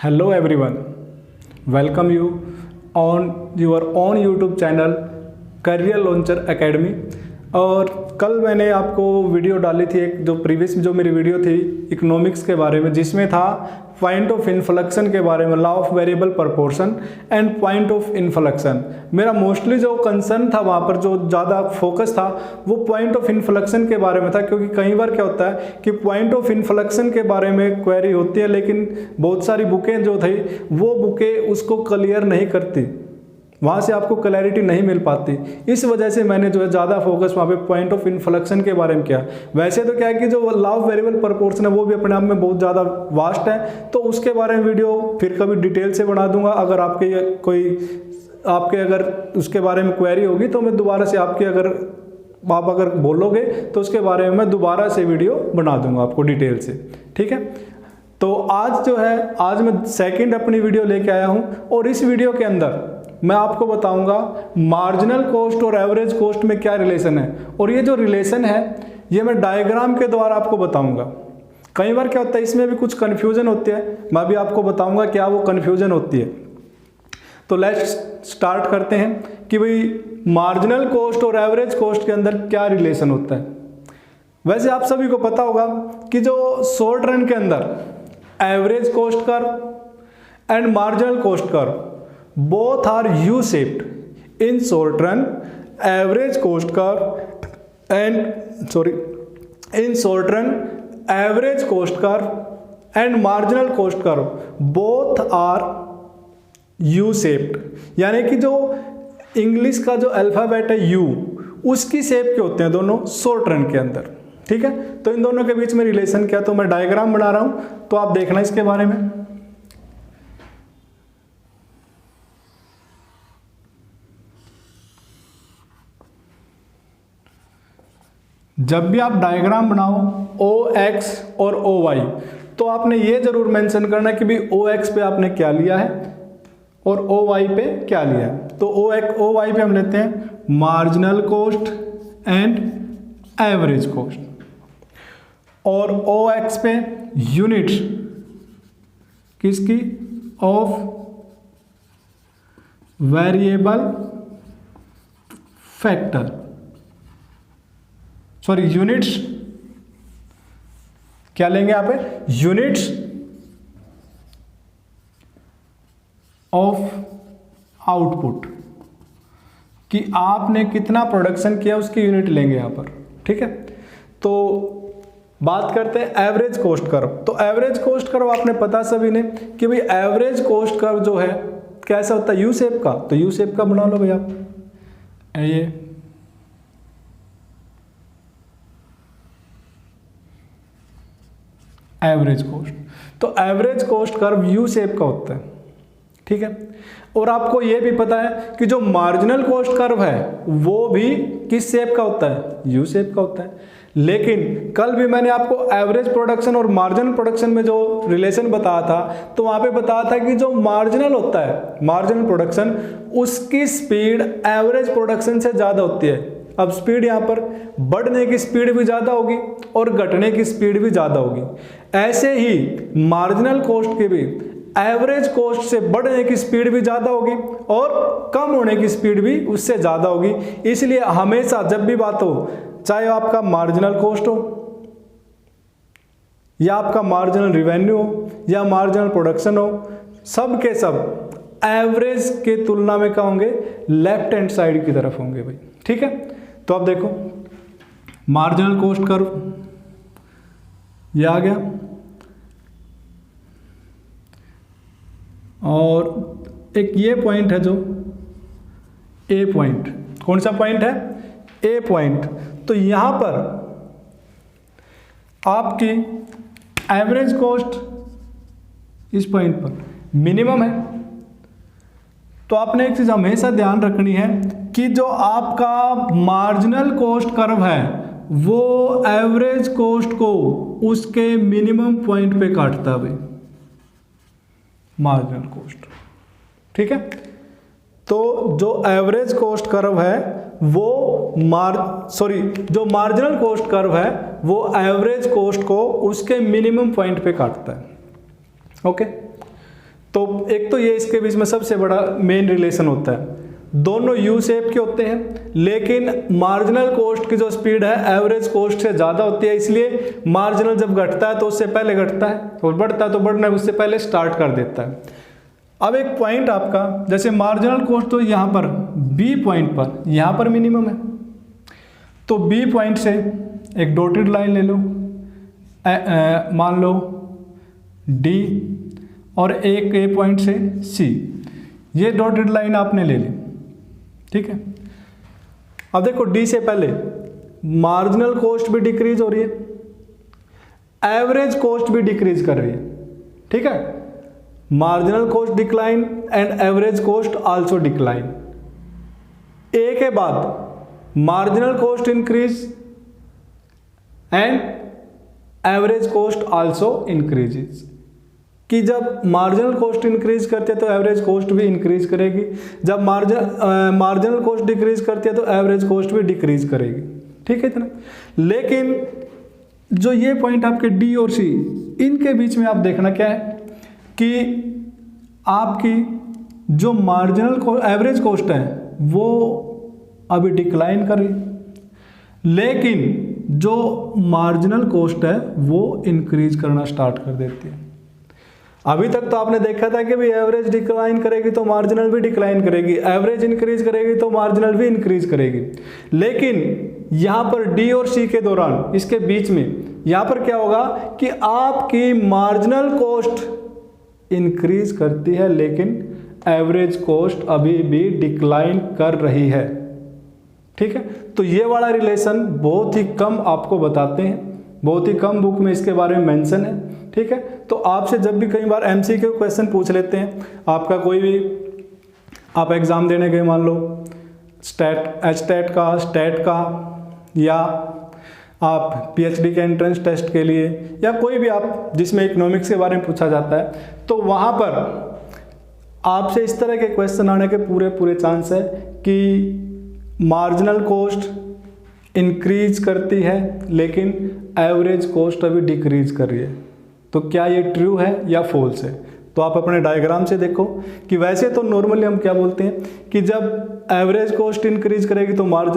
Hello everyone, welcome you on your own YouTube channel career launcher academy. और कल मैंने आपको वीडियो डाली थी एक जो मेरी वीडियो थी इकोनॉमिक्स के बारे में, जिसमें था पॉइंट ऑफ इन्फ्लेक्शन के बारे में, law of variable proportion and point of inflection. मेरा मोस्टली जो कंसर्न था वहाँ पर, जो ज़्यादा फोकस था, वो पॉइंट ऑफ इन्फ्लेक्शन के बारे में था। क्योंकि कई बार क्या होता है कि पॉइंट ऑफ इन्फ्लेक्शन के बारे में क्वेरी होती है, लेकिन बहुत सारी बुकें जो थी वो बुकें उसको क्लियर नहीं करती, वहाँ से आपको क्लैरिटी नहीं मिल पाती। इस वजह से मैंने जो है ज़्यादा फोकस वहाँ पे पॉइंट ऑफ इन्फ्लेक्शन के बारे में किया। वैसे तो क्या है कि जो लॉ ऑफ वेरिएबल प्रोपोर्शन है वो भी अपने आप में बहुत ज़्यादा वास्ट है, तो उसके बारे में वीडियो फिर कभी डिटेल से बना दूंगा। अगर आपके अगर उसके बारे में क्वेरी होगी तो मैं दोबारा से आप अगर बोलोगे तो उसके बारे में मैं दोबारा से वीडियो बना दूंगा आपको डिटेल से, ठीक है। तो आज मैं सेकेंड अपनी वीडियो लेके आया हूँ, और इस वीडियो के अंदर मैं आपको बताऊंगा मार्जिनल कॉस्ट और एवरेज कॉस्ट में क्या रिलेशन है। और ये जो रिलेशन है ये मैं डायग्राम के द्वारा आपको बताऊंगा। कई बार क्या होता है इसमें भी कुछ कन्फ्यूजन होती है, मैं भी आपको बताऊंगा क्या वो कन्फ्यूजन होती है। तो लेट्स स्टार्ट करते हैं कि भाई मार्जिनल कॉस्ट और एवरेज कॉस्ट के अंदर क्या रिलेशन होता है। वैसे आप सभी को पता होगा कि जो शॉर्ट रन के अंदर average cost curve and marginal cost curve both are U-shaped in short run. Average cost curve average cost curve and marginal cost curve both are U-shaped, यानी कि जो इंग्लिश का जो अल्फाबेट है U, उसकी shape के होते हैं दोनों शॉर्ट रन के अंदर, ठीक है। तो इन दोनों के बीच में रिलेशन क्या, तो मैं डायग्राम बना रहा हूं, तो आप देखना इसके बारे में। जब भी आप डायग्राम बनाओ OX और OY, तो आपने ये जरूर मेंशन करना कि भाई OX पे आपने क्या लिया है और OY पे क्या लिया है। तो OY पे हम लेते हैं marginal cost and average cost, और OX पे यूनिट्स किसकी, of variable factor, sorry units क्या लेंगे यहाँ पे, यूनिट्स ऑफ आउटपुट, कि आपने कितना प्रोडक्शन किया उसकी यूनिट लेंगे यहाँ पर, ठीक है। तो बात करते हैं एवरेज कॉस्ट कर्व। तो एवरेज कॉस्ट कर्व आपने पता सभी ने कि भाई एवरेज कॉस्ट कर्व जो है कैसा होता है, यू शेप का। तो यू शेप का बना लो भाई आप, ये एवरेज कॉस्ट। तो average cost curve U shape का होता है, ठीक है। और आपको यह भी पता है कि जो मार्जिनल कॉस्ट कर्व है वो भी किस शेप का होता है, यू शेप का होता है। लेकिन कल भी मैंने आपको एवरेज प्रोडक्शन और मार्जिनल प्रोडक्शन में जो रिलेशन बताया था, तो वहां पे बताया था कि जो मार्जिनल होता है, मार्जिनल प्रोडक्शन, उसकी स्पीड एवरेज प्रोडक्शन से ज्यादा होती है। अब स्पीड यहाँ पर बढ़ने की स्पीड भी ज़्यादा होगी और घटने की स्पीड भी ज़्यादा होगी। ऐसे ही मार्जिनल कॉस्ट की भी एवरेज कॉस्ट से बढ़ने की स्पीड भी ज़्यादा होगी और कम होने की स्पीड भी उससे ज़्यादा होगी। इसलिए हमेशा जब भी बात हो, चाहे आपका मार्जिनल कॉस्ट हो या आपका मार्जिनल रिवेन्यू हो या मार्जिनल प्रोडक्शन हो, सब के सब एवरेज के तुलना में क्या होंगे, लेफ्ट हैंड साइड की तरफ होंगे भाई, ठीक है। तो अब देखो मार्जिनल कॉस्ट कर्व ये आ गया, और एक ये पॉइंट है जो ए पॉइंट, कौन सा पॉइंट है, ए पॉइंट। तो यहां पर आपकी एवरेज कॉस्ट इस पॉइंट पर मिनिमम है। तो आपने एक चीज हमेशा ध्यान रखनी है कि जो आपका मार्जिनल कॉस्ट कर्व है वो एवरेज कॉस्ट को उसके मिनिमम पॉइंट पे काटता है भाई, मार्जिनल कॉस्ट, ठीक है। तो जो एवरेज कॉस्ट कर्व है वो जो मार्जिनल कॉस्ट कर्व है वो एवरेज कॉस्ट को उसके मिनिमम पॉइंट पे काटता है, ओके। तो एक तो ये इसके बीच में सबसे बड़ा मेन रिलेशन होता है, दोनों यू शेप के होते हैं, लेकिन मार्जिनल कॉस्ट की जो स्पीड है एवरेज कॉस्ट से ज़्यादा होती है, इसलिए मार्जिनल जब घटता है तो उससे पहले घटता है, और बढ़ता है तो बढ़ना उससे पहले स्टार्ट कर देता है। अब एक पॉइंट आपका, जैसे मार्जिनल कॉस्ट तो यहाँ पर बी पॉइंट पर, यहाँ पर मिनिमम है, तो बी पॉइंट से एक डॉटेड लाइन ले लो, मान लो डी, और एक ए पॉइंट से सी, ये डॉटेड लाइन आपने ले ली, ठीक है। अब देखो डी से पहले मार्जिनल कॉस्ट भी डिक्रीज हो रही है, एवरेज कॉस्ट भी डिक्रीज कर रही है, ठीक है। Marginal cost decline and average cost also decline. A के बाद marginal cost increase and average cost also increases, कि जब मार्जिनल कॉस्ट इंक्रीज करते हैं तो एवरेज कॉस्ट भी इंक्रीज करेगी, जब मार्जिनल कॉस्ट डिक्रीज करती है तो एवरेज कॉस्ट भी डिक्रीज करेगी, ठीक है इतना। लेकिन जो ये पॉइंट आपके डी और सी, इनके बीच में आप देखना क्या है कि आपकी जो मार्जिनल एवरेज कॉस्ट है वो अभी डिक्लाइन कर रही है, लेकिन जो मार्जिनल कॉस्ट है वो इंक्रीज करना स्टार्ट कर देती है। अभी तक तो आपने देखा था कि भाई एवरेज डिक्लाइन करेगी तो मार्जिनल भी डिक्लाइन करेगी, एवरेज इंक्रीज करेगी तो मार्जिनल भी इंक्रीज करेगी, लेकिन यहाँ पर डी और सी के दौरान, इसके बीच में यहाँ पर क्या होगा कि आपकी मार्जिनल कॉस्ट इंक्रीज करती है लेकिन एवरेज कॉस्ट अभी भी डिक्लाइन कर रही है, ठीक है। तो ये वाला रिलेशन बहुत ही कम आपको बताते हैं, बहुत ही कम बुक में इसके बारे में मेंशन है, ठीक है। तो आपसे जब भी कई बार एमसीक्यू क्वेश्चन पूछ लेते हैं, आपका कोई भी आप एग्ज़ाम देने गए, मान लो स्टेट का या आप पीएचडी के एंट्रेंस टेस्ट के लिए, या कोई भी आप जिसमें इकोनॉमिक्स के बारे में पूछा जाता है, तो वहाँ पर आपसे इस तरह के क्वेश्चन आने के पूरे चांस है कि मार्जिनल कॉस्ट इंक्रीज करती है लेकिन एवरेज कॉस्ट अभी डिक्रीज कर रही है। तो क्या ये ट्रू है या फॉल्स है? तो आप अपने डायग्राम से देखो कि वैसे तो नॉर्मली हम क्या बोलते हैं कि जब एवरेज कॉस्ट इंक्रीज करेगी तो मार्जिन